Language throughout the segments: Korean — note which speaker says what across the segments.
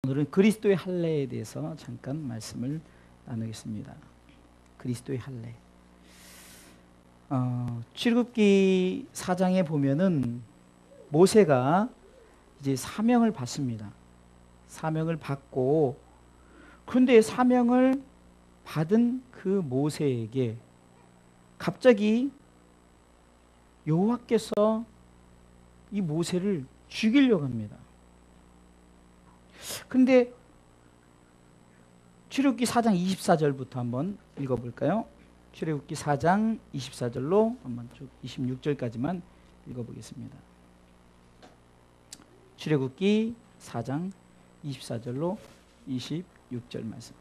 Speaker 1: 오늘은 그리스도의 할례에 대해서 잠깐 말씀을 나누겠습니다. 그리스도의 할례. 출애굽기 4장에 보면은 모세가 이제 사명을 받습니다. 사명을 받고, 그런데 사명을 받은 그 모세에게 갑자기 여호와께서 이 모세를 죽이려고 합니다. 근데 출애굽기 4장 24절부터 한번 읽어볼까요? 출애굽기 4장 24절로 한번 쭉 26절까지만 읽어보겠습니다. 출애굽기 4장 24절로 26절 말씀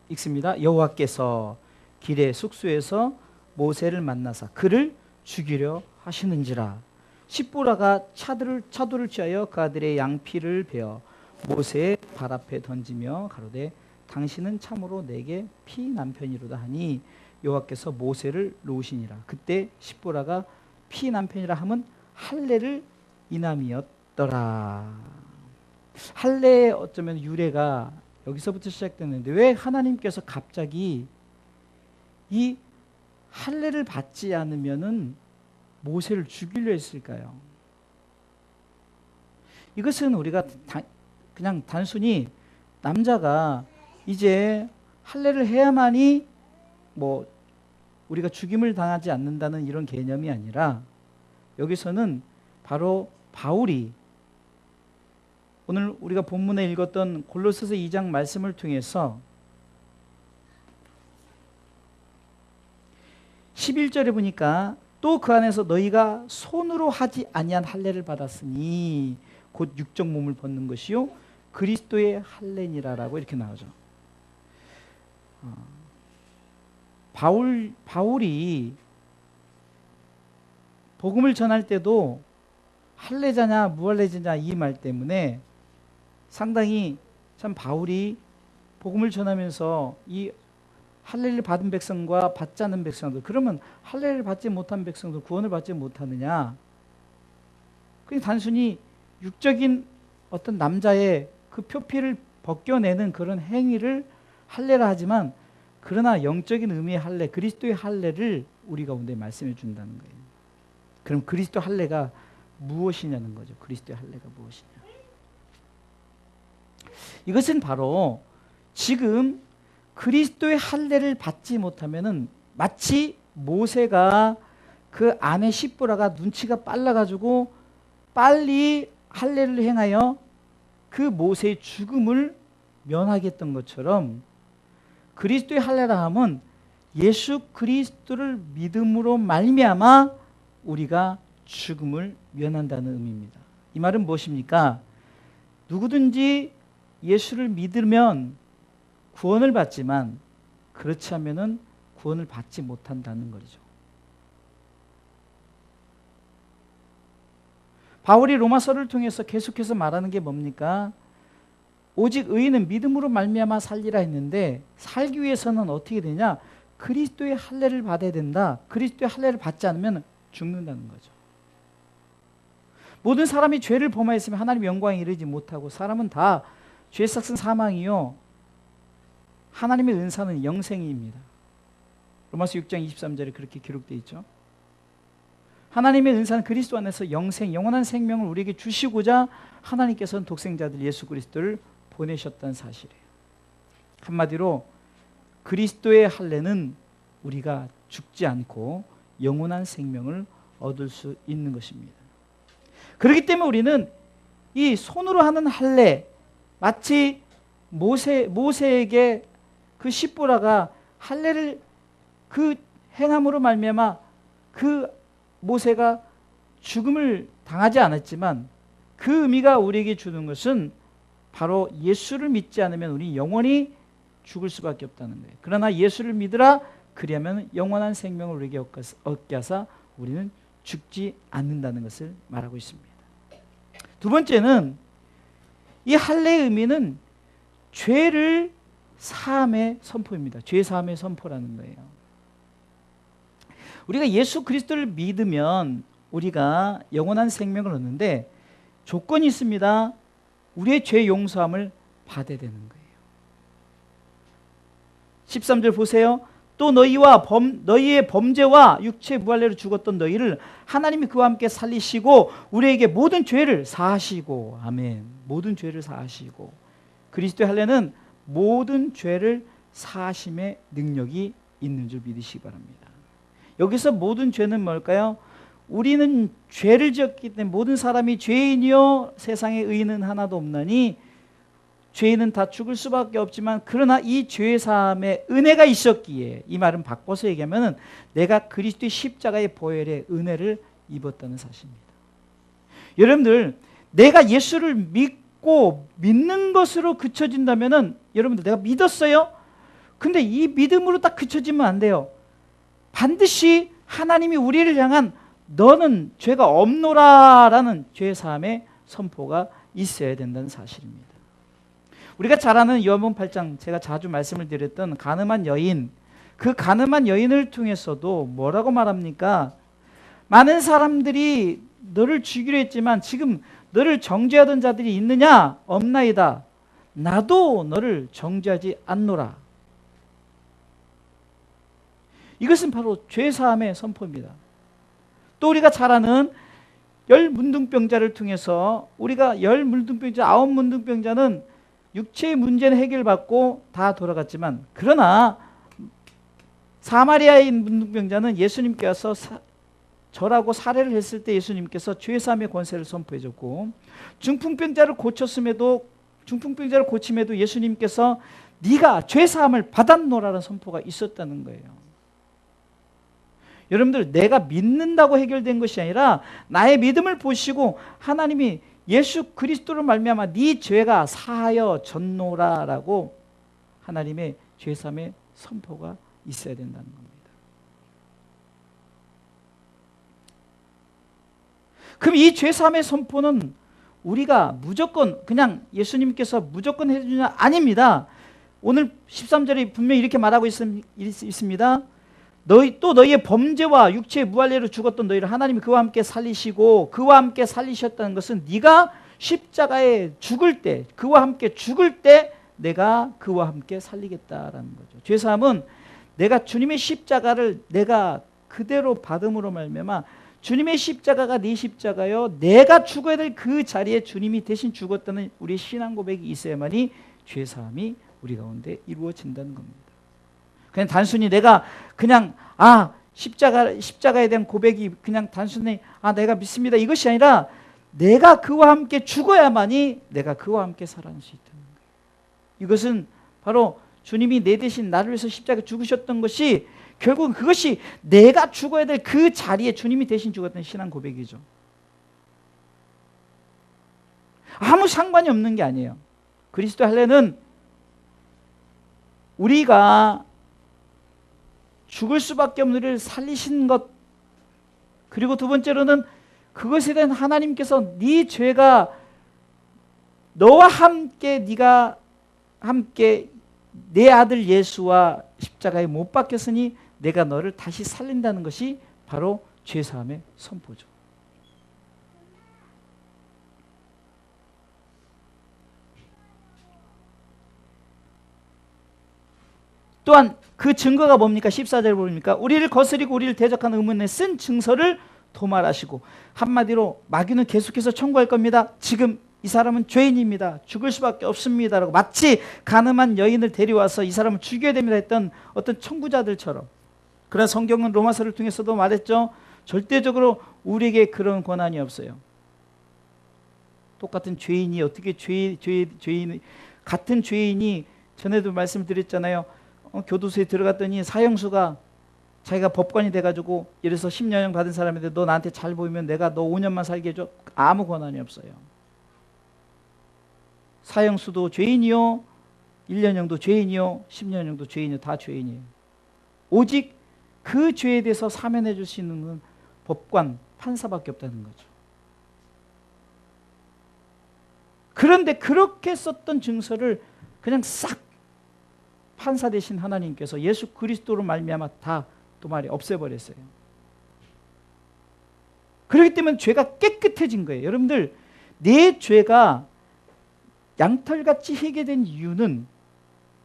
Speaker 1: 읽습니다. 여호와께서 길의 숙소에서 모세를 만나사 그를 죽이려 하시는지라. 십보라가 차도를 취하여 그 아들의 양피를 베어 모세의 발 앞에 던지며 가로되 당신은 참으로 내게 피 남편이로다 하니 여호와께서 모세를 놓으시니라. 그때 십보라가 피 남편이라 함은 할례를 인함이었더라. 할례의 어쩌면 유래가 여기서부터 시작됐는데 왜 하나님께서 갑자기 이 할례를 받지 않으면은 모세를 죽이려 했을까요? 이것은 우리가 그냥 단순히 남자가 이제 할례를 해야만이 뭐 우리가 죽임을 당하지 않는다는 이런 개념이 아니라, 여기서는 바로 바울이 오늘 우리가 본문에 읽었던 골로새서 2장 말씀을 통해서 11절에 보니까 또 그 안에서 너희가 손으로 하지 아니한 할례를 받았으니 곧 육적 몸을 벗는 것이요 그리스도의 할례니라라고 이렇게 나오죠. 바울이 복음을 전할 때도 할례자냐 무할례자냐 이 말 때문에 상당히 참 바울이 복음을 전하면서 이 할례를 받은 백성과 받지 않은 백성들, 그러면 할례를 받지 못한 백성들 구원을 받지 못하느냐? 그냥 단순히 육적인 어떤 남자의 그 표피를 벗겨내는 그런 행위를 할례라 하지만, 그러나 영적인 의미의 할례, 그리스도의 할례를 우리 가운데 말씀해 준다는 거예요. 그럼 그리스도 할례가 무엇이냐는 거죠. 그리스도의 할례가 무엇이냐? 이것은 바로 지금 그리스도의 할례를 받지 못하면은 마치 모세가 그 아내 십보라가 눈치가 빨라가지고 빨리 할례를 행하여 그 모세의 죽음을 면하게 했던 것처럼, 그리스도의 할례라 함은 예수 그리스도를 믿음으로 말미암아 우리가 죽음을 면한다는 의미입니다. 이 말은 무엇입니까? 누구든지 예수를 믿으면 구원을 받지만 그렇지 않으면 구원을 받지 못한다는 거죠. 바울이 로마서를 통해서 계속해서 말하는 게 뭡니까? 오직 의인은 믿음으로 말미암아 살리라 했는데, 살기 위해서는 어떻게 되냐? 그리스도의 할례를 받아야 된다. 그리스도의 할례를 받지 않으면 죽는다는 거죠. 모든 사람이 죄를 범하였으면 하나님의 영광에 이르지 못하고, 사람은 다 죄 삭은 사망이요 하나님의 은사는 영생입니다. 로마서 6장 23절에 그렇게 기록되어 있죠. 하나님의 은사는 그리스도 안에서 영생, 영원한 생명을 우리에게 주시고자 하나님께서는 독생자들 예수 그리스도를 보내셨다는 사실이에요. 한마디로 그리스도의 할례는 우리가 죽지 않고 영원한 생명을 얻을 수 있는 것입니다. 그렇기 때문에 우리는 이 손으로 하는 할례, 마치 모세에게 그 십보라가 할례를 그 행함으로 말미암아 그 모세가 죽음을 당하지 않았지만, 그 의미가 우리에게 주는 것은 바로 예수를 믿지 않으면 우리 영원히 죽을 수밖에 없다는 거예요. 그러나 예수를 믿으라, 그리하면 영원한 생명을 우리에게 얻게 하사 우리는 죽지 않는다는 것을 말하고 있습니다. 두 번째는 이 할례의 의미는 죄를 사함의 선포입니다. 죄 사함의 선포라는 거예요. 우리가 예수 그리스도를 믿으면 우리가 영원한 생명을 얻는데 조건이 있습니다. 우리의 죄 용서함을 받아야 되는 거예요. 13절 보세요. 또 너희의 범죄와 육체의 무할례로 죽었던 너희를 하나님이 그와 함께 살리시고 우리에게 모든 죄를 사하시고, 아멘, 모든 죄를 사하시고, 그리스도의 할례는 모든 죄를 사하심의 능력이 있는 줄 믿으시기 바랍니다. 여기서 모든 죄는 뭘까요? 우리는 죄를 지었기 때문에 모든 사람이 죄인이요 세상에 의인은 하나도 없나니 죄인은 다 죽을 수밖에 없지만 그러나 이 죄 사함에 은혜가 있었기에, 이 말은 바꿔서 얘기하면 내가 그리스도의 십자가의 보혈의 은혜를 입었다는 사실입니다. 여러분들, 내가 예수를 믿는 것으로 그쳐진다면, 여러분들 내가 믿었어요. 근데 이 믿음으로 딱 그쳐지면 안 돼요. 반드시 하나님이 우리를 향한 너는 죄가 없노라라는 죄 사함의 선포가 있어야 된다는 사실입니다. 우리가 잘 아는 요한복음 8장, 제가 자주 말씀을 드렸던 가늠한 여인, 그 가늠한 여인을 통해서도 뭐라고 말합니까? 많은 사람들이 너를 죽이려 했지만 지금 너를 정죄하던 자들이 있느냐? 없나이다. 나도 너를 정죄하지 않노라. 이것은 바로 죄사함의 선포입니다. 또 우리가 잘 아는 열 문둥병자를 통해서, 우리가 열 문둥병자, 9문둥병자는 육체의 문제는 해결받고 다 돌아갔지만, 그러나 사마리아인 문둥병자는 예수님께 와서 절하고 살해를 했을 때 예수님께서 죄사함의 권세를 선포해 줬고, 중풍병자를 고침에도 예수님께서 네가 죄사함을 받았노라는 선포가 있었다는 거예요. 여러분들, 내가 믿는다고 해결된 것이 아니라 나의 믿음을 보시고 하나님이 예수 그리스도로 말미암아 네 죄가 사하여 졌노라라고 하나님의 죄사함의 선포가 있어야 된다는 겁니다. 그럼 이 죄사함의 선포는 우리가 무조건 그냥 예수님께서 무조건 해주냐? 아닙니다. 오늘 13절에 분명히 이렇게 말하고 있습니다. 너희의 범죄와 육체의 무할례로 죽었던 너희를 하나님이 그와 함께 살리시고, 그와 함께 살리셨다는 것은 네가 십자가에 죽을 때, 그와 함께 죽을 때 내가 그와 함께 살리겠다라는 거죠. 죄사함은 내가 주님의 십자가를 내가 그대로 받음으로 말미암아 주님의 십자가가 네 십자가요, 내가 죽어야 될 그 자리에 주님이 대신 죽었다는 우리의 신앙 고백이 있어야만이 죄사함이 우리 가운데 이루어진다는 겁니다. 그냥 단순히 내가 그냥 십자가에 대한 고백이 그냥 단순히 내가 믿습니다 이것이 아니라 내가 그와 함께 죽어야만이 내가 그와 함께 살아날 수 있다는 거예요. 이것은 바로 주님이 내 대신 나를 위해서 십자가에 죽으셨던 것이 결국은 그것이 내가 죽어야 될 그 자리에 주님이 대신 죽었던 신앙 고백이죠. 아무 상관이 없는 게 아니에요. 그리스도 할례는 우리가 죽을 수밖에 없는 우리를 살리신 것, 그리고 두 번째로는 그것에 대한 하나님께서 네 죄가 너와 함께 네가 함께 내 아들 예수와 십자가에 못 박혔으니 내가 너를 다시 살린다는 것이 바로 죄사함의 선포죠. 또한 그 증거가 뭡니까? 14절 보니까 우리를 거스리고 우리를 대적하는 의문에 쓴 증서를 도말하시고, 한마디로 마귀는 계속해서 청구할 겁니다. 지금 이 사람은 죄인입니다. 죽을 수밖에 없습니다. 라고 마치 가늠한 여인을 데려와서 이 사람을 죽여야 됩니다 했던 어떤 청구자들처럼. 그러나 성경은 로마서를 통해서도 말했죠. 절대적으로 우리에게 그런 권한이 없어요. 똑같은 죄인이 어떻게 같은 죄인이, 전에도 말씀드렸잖아요. 교도소에 들어갔더니 사형수가 자기가 법관이 돼가지고 예를 들어서 10년형 받은 사람인데 너 나한테 잘 보이면 내가 너 5년만 살게 해줘. 아무 권한이 없어요. 사형수도 죄인이요, 1년형도 죄인이요, 10년형도 죄인이요. 다 죄인이에요. 오직 그 죄에 대해서 사면해 줄 수 있는 건 법관, 판사밖에 없다는 거죠. 그런데 그렇게 썼던 증서를 그냥 싹 판사 되신 하나님께서 예수 그리스도로 말미암아 다 또 말이 없애버렸어요. 그렇기 때문에 죄가 깨끗해진 거예요. 여러분들, 내 죄가 양털같이 희게 된 이유는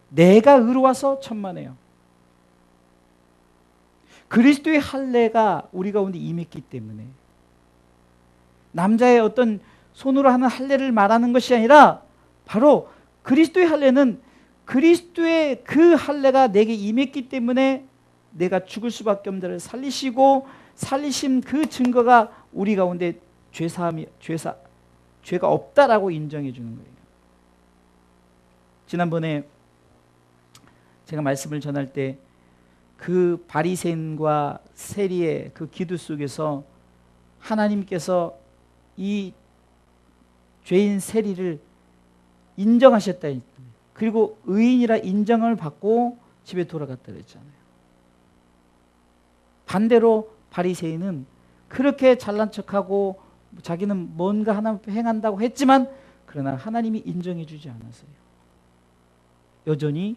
Speaker 1: 내가 의로워서 천만에요. 그리스도의 할례가 우리 가운데 임했기 때문에, 남자의 어떤 손으로 하는 할례를 말하는 것이 아니라 바로 그리스도의 할례는 그리스도의 그 할례가 내게 임했기 때문에 내가 죽을 수밖에 없는 자를 살리시고, 살리신 그 증거가 우리 가운데 죄가 없다라고 인정해 주는 거예요. 지난번에 제가 말씀을 전할 때 그 바리새인과 세리의 그 기도 속에서 하나님께서 이 죄인 세리를 인정하셨다. 그리고 의인이라 인정을 받고 집에 돌아갔다 그랬잖아요. 반대로 바리새인은 그렇게 잘난 척하고 자기는 뭔가 하나 행한다고 했지만 그러나 하나님이 인정해 주지 않았어요. 여전히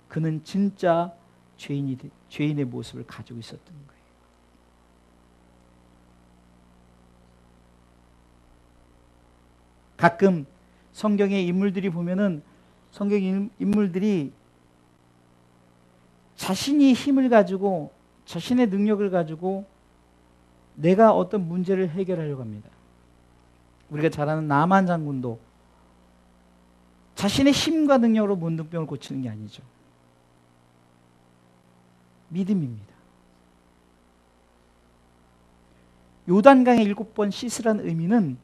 Speaker 1: 그는 진짜 죄인의 모습을 가지고 있었던 거예요. 가끔 성경의 인물들이 보면은 성경 인물들이 자신이 힘을 가지고 자신의 능력을 가지고 내가 어떤 문제를 해결하려고 합니다. 우리가 잘 아는 나만 장군도 자신의 힘과 능력으로 문둥병을 고치는 게 아니죠. 믿음입니다. 요단강에 7번 씻으라는 의미는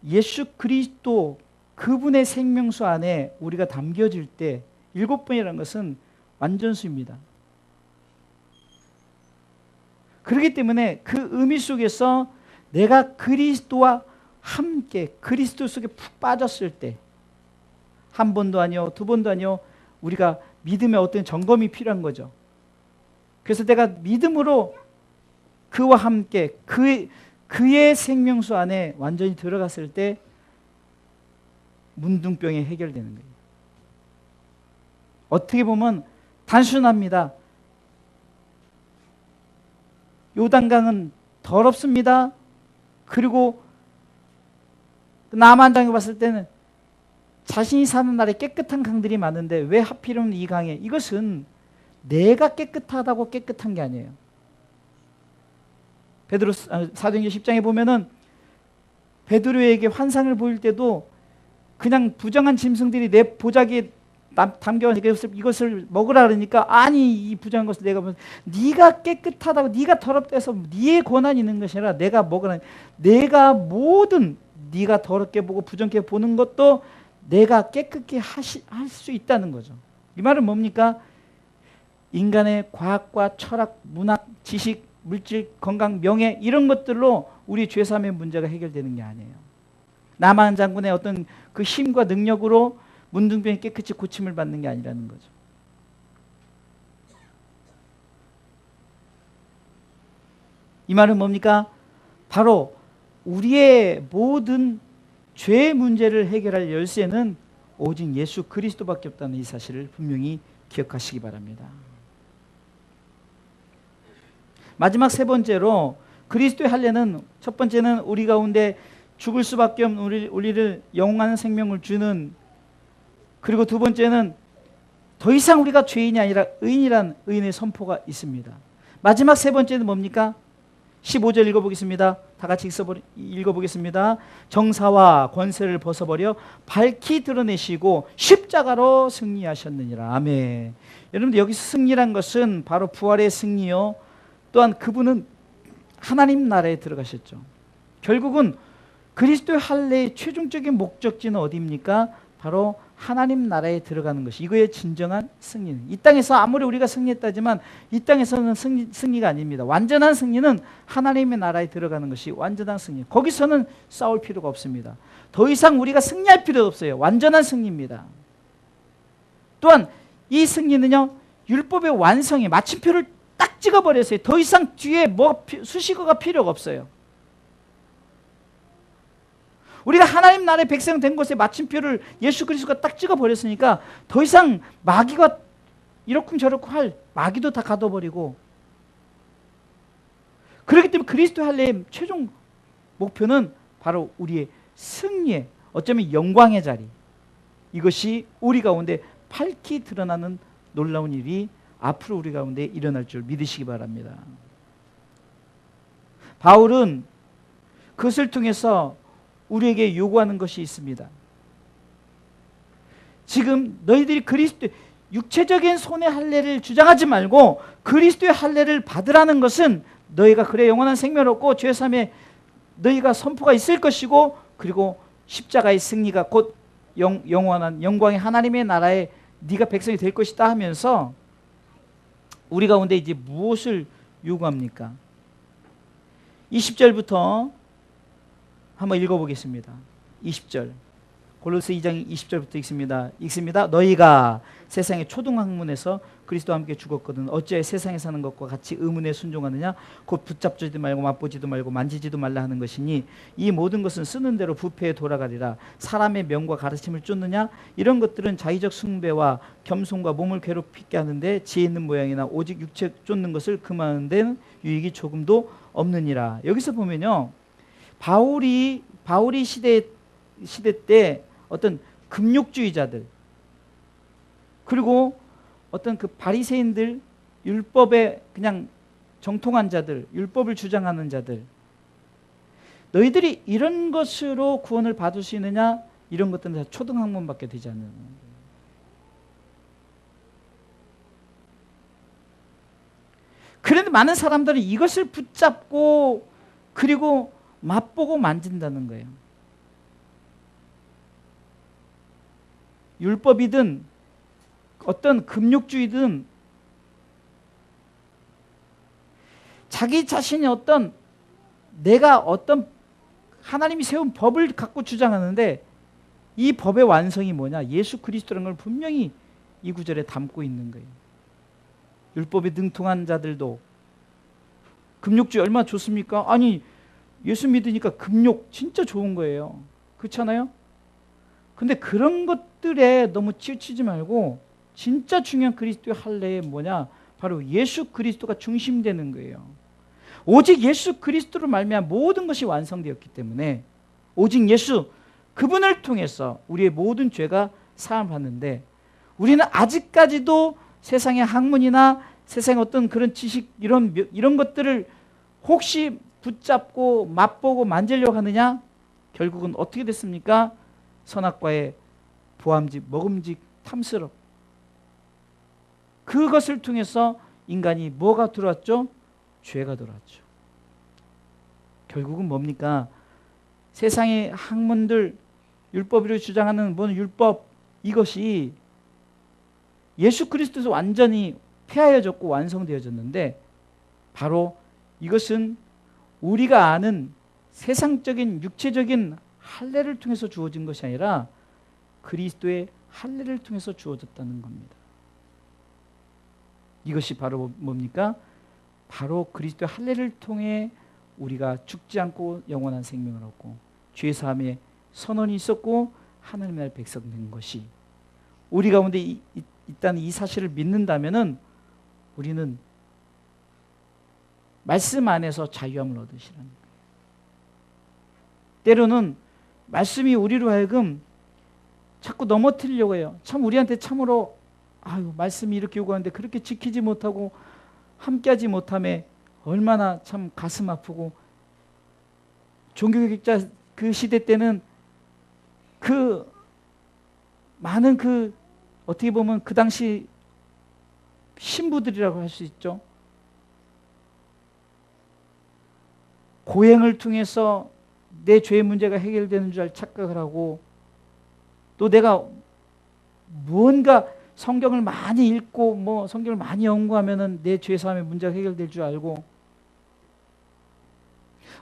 Speaker 1: 예수 그리스도 그분의 생명수 안에 우리가 담겨질 때 7번이라는 것은 완전수입니다. 그렇기 때문에 그 의미 속에서 내가 그리스도와 함께 그리스도 속에 푹 빠졌을 때, 한 번도 아니요, 두 번도 아니요, 우리가 믿음의 어떤 점검이 필요한 거죠. 그래서 내가 믿음으로 그와 함께 그의 생명수 안에 완전히 들어갔을 때 문둥병이 해결되는 거예요. 어떻게 보면 단순합니다. 요단강은 더럽습니다. 그리고 남한강에 봤을 때는 자신이 사는 나라에 깨끗한 강들이 많은데 왜 하필이면 이 강에, 이것은 내가 깨끗하다고 깨끗한 게 아니에요. 베드로 사도행전 10장에 보면은 베드로에게 환상을 보일 때도 그냥 부정한 짐승들이 내 보자기에 담겨가지고 이것을 먹으라 그러니까, 아니 이 부정한 것을 내가 보면 네가 깨끗하다고, 네가 더럽다 해서 네의 권한이 있는 것이 아니라 내가 먹으라, 내가 모든 네가 더럽게 보고 부정케 보는 것도 내가 깨끗게 할 수 있다는 거죠. 이 말은 뭡니까? 인간의 과학과 철학, 문학, 지식, 물질, 건강, 명예 이런 것들로 우리 죄사함의 문제가 해결되는 게 아니에요. 나만 장군의 어떤 그 힘과 능력으로 문둥병이 깨끗이 고침을 받는 게 아니라는 거죠. 이 말은 뭡니까? 바로 우리의 모든 죄의 문제를 해결할 열쇠는 오직 예수 그리스도밖에 없다는 이 사실을 분명히 기억하시기 바랍니다. 마지막 세 번째로 그리스도의 할례는, 첫 번째는 우리 가운데 죽을 수밖에 없는 우리를 영원한 생명을 주는, 그리고 두 번째는 더 이상 우리가 죄인이 아니라 의인이란 의인의 선포가 있습니다. 마지막 세 번째는 뭡니까? 15절 읽어보겠습니다. 다 같이 읽어보겠습니다. 정사와 권세를 벗어버려 밝히 드러내시고 십자가로 승리하셨느니라. 아멘. 여러분들, 여기서 승리란 것은 바로 부활의 승리요, 또한 그분은 하나님 나라에 들어가셨죠. 결국은 그리스도의 할례의 최종적인 목적지는 어디입니까? 바로 하나님 나라에 들어가는 것이 이거의 진정한 승리는, 이 땅에서 아무리 우리가 승리했다지만 이 땅에서는 승리가 아닙니다. 완전한 승리는 하나님의 나라에 들어가는 것이 완전한 승리. 거기서는 싸울 필요가 없습니다. 더 이상 우리가 승리할 필요도 없어요. 완전한 승리입니다. 또한 이 승리는요, 율법의 완성에 마침표를 딱 찍어버렸어요. 더 이상 뒤에 수식어가 필요가 없어요. 우리가 하나님 나라의 백성 된 곳에 마침표를 예수 그리스도가 딱 찍어버렸으니까 더 이상 마귀가 이렇쿵저렇쿵 할 마귀도 다 가둬버리고, 그렇기 때문에 그리스도 할례의 최종 목표는 바로 우리의 승리의, 어쩌면 영광의 자리, 이것이 우리 가운데 밝히 드러나는 놀라운 일이 앞으로 우리 가운데 일어날 줄 믿으시기 바랍니다. 바울은 그것을 통해서 우리에게 요구하는 것이 있습니다. 지금 너희들이 그리스도 육체적인 손의 할례를 주장하지 말고 그리스도의 할례를 받으라는 것은 너희가 그래 영원한 생명을 얻고 죄 사함에 너희가 선포가 있을 것이고, 그리고 십자가의 승리가 곧 영원한 영광의 하나님의 나라에 네가 백성이 될 것이다 하면서 우리 가운데 이제 무엇을 요구합니까? 20절부터 한번 읽어보겠습니다. 20절 골로새 2장 20절부터 읽습니다. 너희가 세상의 초등학문에서 그리스도와 함께 죽었거든 어찌하여 세상에 사는 것과 같이 의문에 순종하느냐? 곧 붙잡지도 말고 맛보지도 말고 만지지도 말라 하는 것이니 이 모든 것은 쓰는 대로 부패에 돌아가리라. 사람의 명과 가르침을 쫓느냐? 이런 것들은 자의적 숭배와 겸손과 몸을 괴롭히게 하는데 지혜 있는 모양이나 오직 육체 쫓는 것을 금하는 데는 유익이 조금도 없느니라. 여기서 보면요, 바울이 시대 때 어떤 금욕주의자들, 그리고 어떤 그 바리새인들, 율법에 그냥 정통한 자들, 율법을 주장하는 자들, 너희들이 이런 것으로 구원을 받을 수 있느냐? 이런 것들은 다 초등학문밖에 되지 않는 거예요. 그런데 많은 사람들은 이것을 붙잡고 그리고 맛보고 만진다는 거예요. 율법이든 어떤 금욕주의든 자기 자신이 내가 어떤 하나님이 세운 법을 갖고 주장하는데 이 법의 완성이 뭐냐? 예수 그리스도라는 걸 분명히 이 구절에 담고 있는 거예요. 율법에 능통한 자들도 금욕주의 얼마나 좋습니까? 아니 예수 믿으니까 금욕 진짜 좋은 거예요. 그렇잖아요? 근데 그런 것들에 너무 치우치지 말고 진짜 중요한 그리스도의 할례에 뭐냐? 바로 예수 그리스도가 중심되는 거예요. 오직 예수 그리스도로 말미암아 모든 것이 완성되었기 때문에 오직 예수 그분을 통해서 우리의 모든 죄가 사함받는데, 우리는 아직까지도 세상의 학문이나 세상의 어떤 그런 지식 이런 것들을 혹시 붙잡고 맛보고 만지려고 하느냐? 결국은 어떻게 됐습니까? 선악과의 보암직, 먹음직, 탐스럽. 그것을 통해서 인간이 뭐가 들어왔죠? 죄가 들어왔죠. 결국은 뭡니까? 세상의 학문들, 율법으로 주장하는 뭔 율법, 이것이 예수 그리스도에서 완전히 폐하여졌고 완성되어졌는데, 바로 이것은 우리가 아는 세상적인 육체적인 할례를 통해서 주어진 것이 아니라 그리스도의 할례를 통해서 주어졌다는 겁니다. 이것이 바로 뭡니까? 바로 그리스도의 할례를 통해 우리가 죽지 않고 영원한 생명을 얻고 죄 사함의 선언이 있었고 하나님의 나라의 백성 된 것이 우리 가운데 있다는 이 사실을 믿는다면은 우리는 말씀 안에서 자유함을 얻으시라는 거예요. 때로는 말씀이 우리로 하여금 자꾸 넘어뜨리려고 해요. 참 우리한테 참으로 말씀이 이렇게 요구하는데 그렇게 지키지 못하고 함께하지 못함에 얼마나 참 가슴 아프고, 종교개혁자 그 시대 때는 그 많은 어떻게 보면 그 당시 신부들이라고 할 수 있죠. 고행을 통해서 내 죄의 문제가 해결되는 줄 착각을 하고, 또 내가 무언가 성경을 많이 읽고 성경을 많이 연구하면은 내 죄 사함의 문제가 해결될 줄 알고,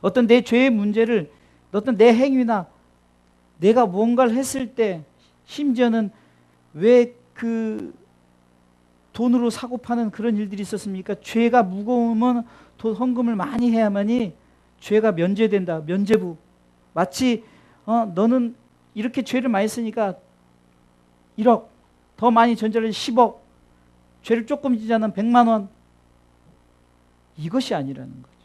Speaker 1: 어떤 내 죄의 문제를 어떤 내 행위나 내가 무언가를 했을 때, 심지어는 왜 그 돈으로 사고 파는 그런 일들이 있었습니까? 죄가 무거우면 헌금을 많이 해야만이 죄가 면제된다. 면제부. 마치 너는 이렇게 죄를 많이 쓰니까 1억, 더 많이 전제를 10억, 죄를 조금 지지 않으면 100만 원. 이것이 아니라는 거죠.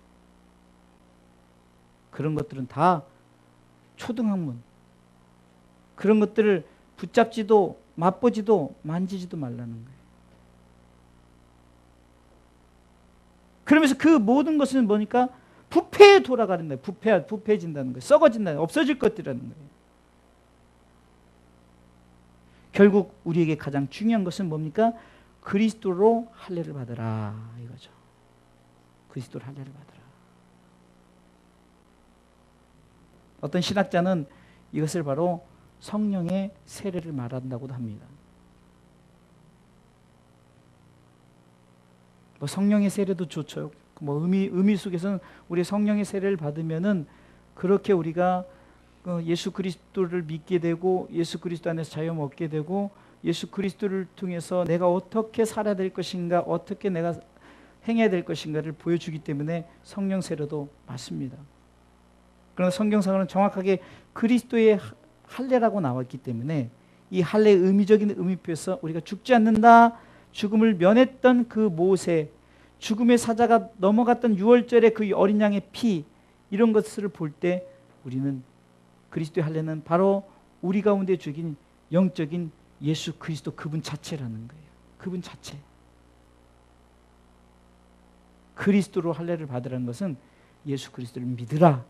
Speaker 1: 그런 것들은 다 초등학문. 그런 것들을 붙잡지도 맛보지도 만지지도 말라는 거예요. 그러면서 그 모든 것은 뭐니까 부패에 돌아가는 거예요. 부패해진다는 거예요. 썩어진다는 거예요. 없어질 것들이라는 거예요. 결국 우리에게 가장 중요한 것은 뭡니까? 그리스도로 할례를 받으라 이거죠. 그리스도로 할례를 받으라. 어떤 신학자는 이것을 바로 성령의 세례를 말한다고도 합니다. 뭐 성령의 세례도 좋죠. 뭐 의미 속에서는 우리 성령의 세례를 받으면은 그렇게 우리가 예수 그리스도를 믿게 되고 예수 그리스도 안에서 자유 얻게 되고 예수 그리스도를 통해서 내가 어떻게 살아야 될 것인가, 어떻게 내가 행해야 될 것인가를 보여주기 때문에 성령 세례도 맞습니다. 그러나 성경상으로는 정확하게 그리스도의 할례라고 나왔기 때문에 이 할례의 의미적인 의미표에서 우리가 죽지 않는다, 죽음을 면했던 그 모세, 죽음의 사자가 넘어갔던 유월절의 그 어린 양의 피, 이런 것을 볼 때 우리는 그리스도의 할례는 바로 우리 가운데 죽인 영적인 예수 그리스도 그분 자체라는 거예요. 그분 자체. 그리스도로 할례를 받으라는 것은 예수 그리스도를 믿으라.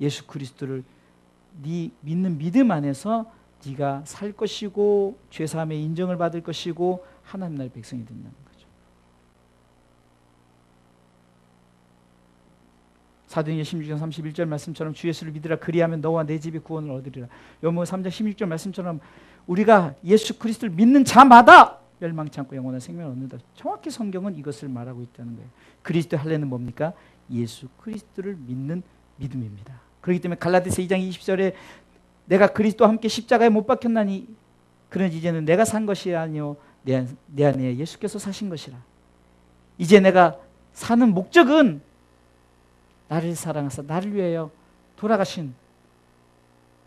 Speaker 1: 예수 그리스도를 네 믿는 믿음 안에서 네가 살 것이고 죄사함의 인정을 받을 것이고 하나님 나라의 백성이 된다는 거죠. 사도행전 16장 31절 말씀처럼 주 예수를 믿으라. 그리하면 너와 내 집이 구원을 얻으리라. 요한복음 3장 16절 말씀처럼 우리가 예수 그리스도를 믿는 자마다 멸망치 않고 영원한 생명을 얻는다. 정확히 성경은 이것을 말하고 있다는 거예요. 그리스도의 할례는 뭡니까? 예수 그리스도를 믿는 믿음입니다. 그렇기 때문에 갈라디아서 2장 20절에 내가 그리스도와 함께 십자가에 못 박혔나니 그런 이제는 내가 산 것이 아니요 내 안에 예수께서 사신 것이라. 이제 내가 사는 목적은 나를 사랑하사 나를 위하여 돌아가신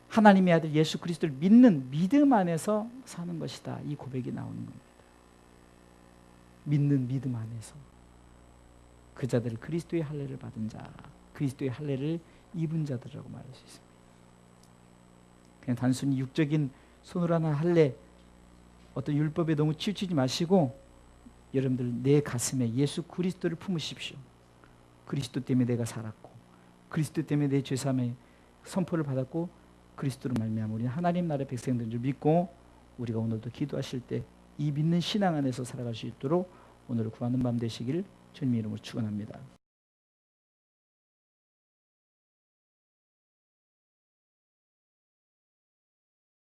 Speaker 1: 하나님의 아들 예수 그리스도를 믿는 믿음 안에서 사는 것이다. 이 고백이 나오는 겁니다. 믿는 믿음 안에서 그 자들을 그리스도의 할례를 받은 자, 그리스도의 할례를 입은 자들이라고 말할 수 있습니다. 그냥 단순히 육적인 손으로 하는 할례, 어떤 율법에 너무 치우치지 마시고 여러분들 내 가슴에 예수 그리스도를 품으십시오. 그리스도 때문에 내가 살았고 그리스도 때문에 내 죄사함의 선포를 받았고 그리스도로 말미암아 우리는 하나님 나라의 백성된 줄 믿고 우리가 오늘도 기도하실 때 이 믿는 신앙 안에서 살아갈 수 있도록 오늘 구하는 밤 되시길 주님의 이름으로 축원합니다.